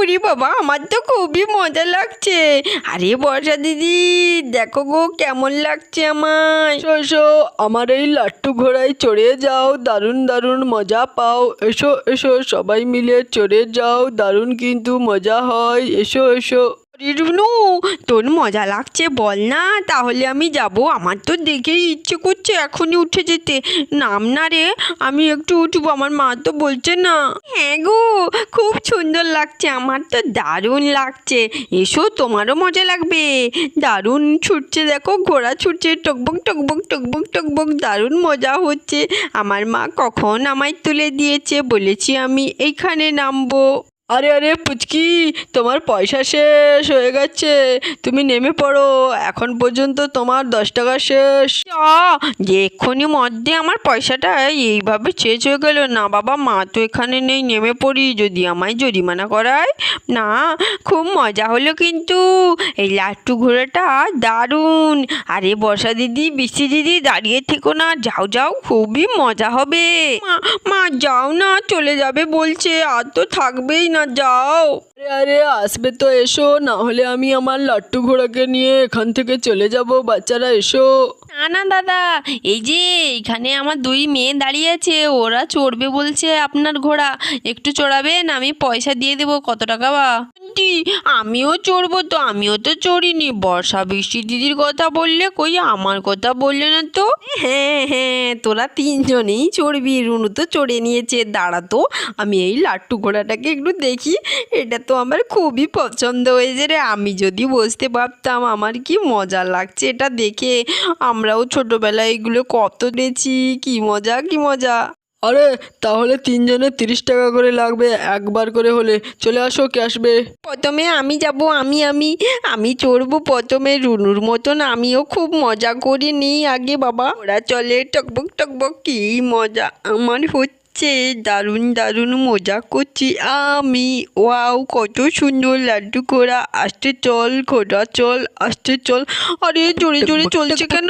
উরি বাবা, আমার তো খুবই মজা লাগছে। আরে বর্ষা দিদি, দেখো গো কেমন লাগছে আমার। এসো এসো, আমার এই লাট্টু ঘোড়ায় চড়ে যাও, দারুণ দারুণ মজা পাও। এসো এসো, সবাই মিলে চড়ে যাও, দারুণ কিন্তু মজা হয়। এসো এসো। আরে রুনু, তোর মজা লাগছে বল না, তাহলে আমি যাব। আমার তো দেখেই ইচ্ছে করছে এখনই উঠে যেতে। নাম না রে, আমি একটু উঠবো, আমার মা তো বলছে না। হ্যাঁ গো, খুব সুন্দর লাগছে, আমার তো দারুণ লাগছে। এসো, তোমারও মজা লাগবে। দারুণ ছুটছে, দেখো ঘোড়া ছুটছে, টকবক টকবক টকবক টকবক, দারুণ মজা হচ্ছে। আমার মা কখন আমায় তুলে দিয়েছে, বলেছি আমি এইখানে নামবো। আরে আরে পুচকি, তোমার পয়সা শেষ হয়ে গেছে, তুমি নেমে পড়ো। এখন পর্যন্ত তোমার 10 টাকা শেষ। যে এক্ষুনি মধ্যে আমার পয়সাটা এইভাবে শেষ হয়ে গেল। না বাবা, মা তো এখানে নেই, নেমে পড়ি, যদি আমায় জরিমানা করায়। না, খুব মজা হলো কিন্তু, এই লাট্টু ঘোড়াটা দারুণ। আরে বর্ষা দিদি, বৃষ্টি দিদি, দাঁড়িয়ে থেকো না, যাও যাও, খুবই মজা হবে। মা মা যাও না, চলে যাবে বলছে, আর তো থাকবেই না, যাও। আরে আরে আসবে তো এসো, না হলে আমি আমার লাট্টু ঘোড়াকে নিয়ে এখান থেকে চলে যাব। বাচ্চারা এসো। না না দাদা, এই যে এখানে আমার দুই মেয়ে দাঁড়িয়ে আছে, ওরা চড়বে বলছে আপনার ঘোড়া, একটু চড়াবেন, আমি পয়সা দিয়ে দেবো। কত টাকা বা? আন্টি, আমিও চড়বো তো, আমিও তো চড়িনি। বর্ষা বৃষ্টি দিদির কথা বললে, কই আমার কথা বললে না তো। হ্যাঁ হ্যাঁ, তোরা তিনজনেই চড়বি, রুনু তো চড়ে নিয়েছে। দাঁড়া তো, আমি এই লাট্টু ঘোড়াটাকে একটু দেখি, এটা তো আমার খুবই পছন্দ হয়েছে রে। আমি যদি বসতে পারতাম, আমার কি মজা লাগছে এটা দেখে। আমরাও ছোটবেলায় এগুলো কত দেখেছি, কি মজা কি মজা। আরে তাহলে তিনজনে 30 টাকা করে লাগবে, একবার করে হলে। চলে আসো, কে আসবে? প্রথমে আমি যাব, আমি চড়বো প্রথমে, রুনুর মতন আমিও খুব মজা করে নিই আগে। বাবা ওরা চলে, টকবক টকবক, কি মজা আমার হচ্ছে, দারুণ দারুণ মজা করছি আমি। ওয়াও, কত সুন্দর লাড্ডু ঘোড়া। আস্তে চল ঘোড়া, চল আস্তে চল। আরে জোরে জোরে চলছে কেন?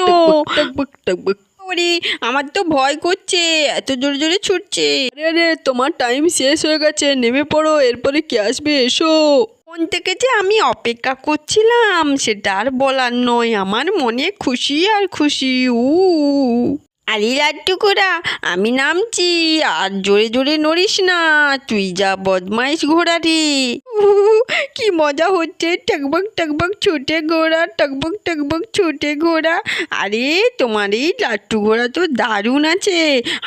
টকবক টকবক। ওরে, আমার তো ভয় করছে, এত জোরে জোরে ছুটছে। আরে আরে, তোমার টাইম শেষ হয়ে গেছে, নেমে পড়ো, এরপরে কে আসবে? এসো। মন থেকে যে আমি অপেক্ষা করছিলাম, সেটা আর বলার নয়, আমার মনে খুশি আর খুশি। আরে লাড্ডু ঘোড়া, আমি নামছি, আর জোরে জোরে নড়িস না, তুই যা বদমাইশ ঘোড়া রে। কি মজা হচ্ছে, টকবক টকবক ছুটে ঘোড়া, টকবক টকবক ছুটে ঘোড়া। আরে তোমার এই লাট্টু ঘোড়া তো দারুণ আছে,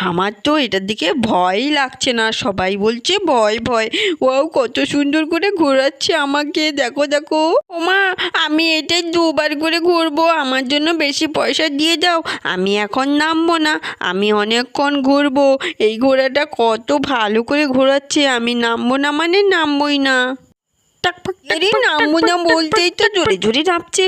আমার তো এটার দিকে ভয়ই লাগছে না। সবাই বলছে ভয় ভয়। ও কত সুন্দর করে ঘোরাচ্ছে আমাকে, দেখো দেখো। ওমা, আমি এটাই 2বার করে ঘুরবো, আমার জন্য বেশি পয়সা দিয়ে দাও। আমি এখন নামবো না, আমি অনেকক্ষণ ঘুরবো। এই ঘোড়াটা কত ভালো করে ঘোরাচ্ছে, আমি নামবো না মানে নামবোই না। আরে নামবো না বলতেই তো জোরে জোরে নামছে।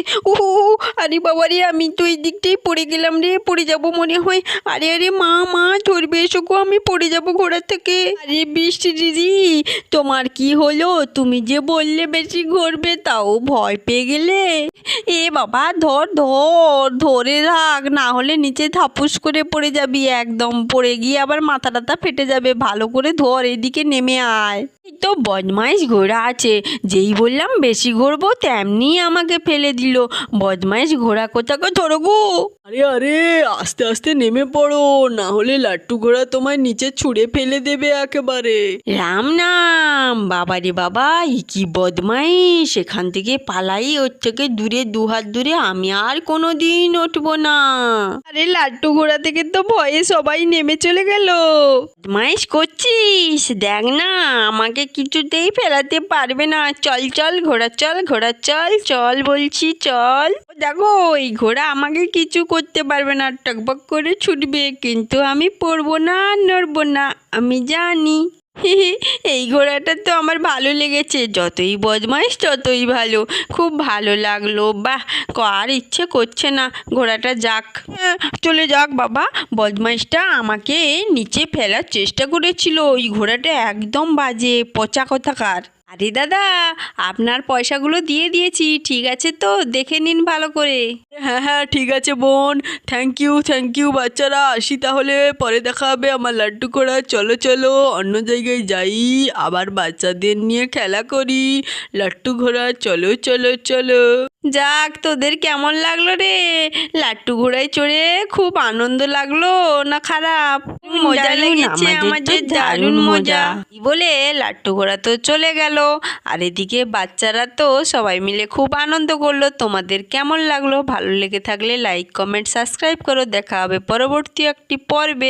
আরে বাবা রে, আমি তো এই দিকটাই পড়ে গেলাম রে, পড়ে যাব মনে হয়। আরে আরে মা মা, ধরবে এসো গো, আমি পড়ে যাব ঘোড়া থেকে। আরে বৃষ্টি দিদি, তোমার কি হলো? তুমি যে বললে বেশি ঘুরবে, তাও ভয় পেয়ে গেলে। এ বাবা, ধর ধর, ধরে রাখ, না হলে নিচে ধাপুস করে পড়ে যাবি, একদম পড়ে গিয়ে আবার মাথা টাথা ফেটে যাবে। ভালো করে ধর, এদিকে নেমে আয়। এই তো বদমাইশ ঘোড়া আছে, যেই বললাম বেশি ঘুরবো, তেমনি আমাকে ফেলে দিল। বদমাইশ ঘোড়া কোথাকে, ধরো গো। আরে আরে, আস্তে আস্তে নেমে পড়ো, না হলে লাট্টু ঘোড়া তোমায় নিচে ছুঁড়ে ফেলে দেবে একেবারে। রাম নাম, বাবা রে বাবা, কি বদমাইশ, সেখান থেকে পালাই, ওর থেকে দূরে, 2 হাত দূরে, আমি আর কোনো দিন উঠবো না। আরে লাট্টু ঘোড়া থেকে তো ভয়ে সবাই নেমে চলে গেল। বদমাইশ করছিস, দেখ না, আমাকে কিছুতেই ফেলাতে পারবে না। চল চল ঘোড়া, চল ঘোড়া, চল চল বলছি, চল। দেখো, এই ঘোড়া আমাকে কিছু করতে পারবে না, টকবক করে ছুটবে, কিন্তু আমি পড়বো না, নড়বো না, আমি জানি। এই ঘোড়াটা তো আমার ভালো লেগেছে, যতই বদমাইশ ততই ভালো, খুব ভালো লাগলো। বাহ, আর ইচ্ছে করছে না ঘোড়াটা যাক। চলে যাক বাবা, বদমাইশটা আমাকে নিচে ফেলার চেষ্টা করেছিল, ওই ঘোড়াটা একদম বাজে, পচা কথাকার। আরে দাদা, আপনার পয়সাগুলো দিয়ে দিয়েছি, ঠিক আছে তো? দেখে নিন ভালো করে। হ্যাঁ হ্যাঁ ঠিক আছে বোন, থ্যাংক ইউ বাচ্চারা, আসি তাহলে, পরে দেখা হবে আমার লাড্ডু ঘোড়া। চলো চলো অন্য জায়গায় যাই, আবার বাচ্চাদের নিয়ে খেলা করি। লাড্ডু ঘোড়া চলো চলো চলো। যাক, তোদের কেমন লাগলো রে? লাট্টু ঘোড়ায় চড়ে খুব আনন্দ লাগলো না খারাপ? মজা দারুণ, লেগেছে, আমাদের তো আমাদের দারুণ দারুণ মজা। মজা। এই বলে লাট্টু ঘোড়া তো চলে গেল, আর এদিকে বাচ্চারা তো সবাই মিলে খুব আনন্দ করলো। তোমাদের কেমন লাগলো? ভালো লেগে থাকলে লাইক কমেন্ট সাবস্ক্রাইব করো। দেখা হবে পরবর্তী একটি পর্বে।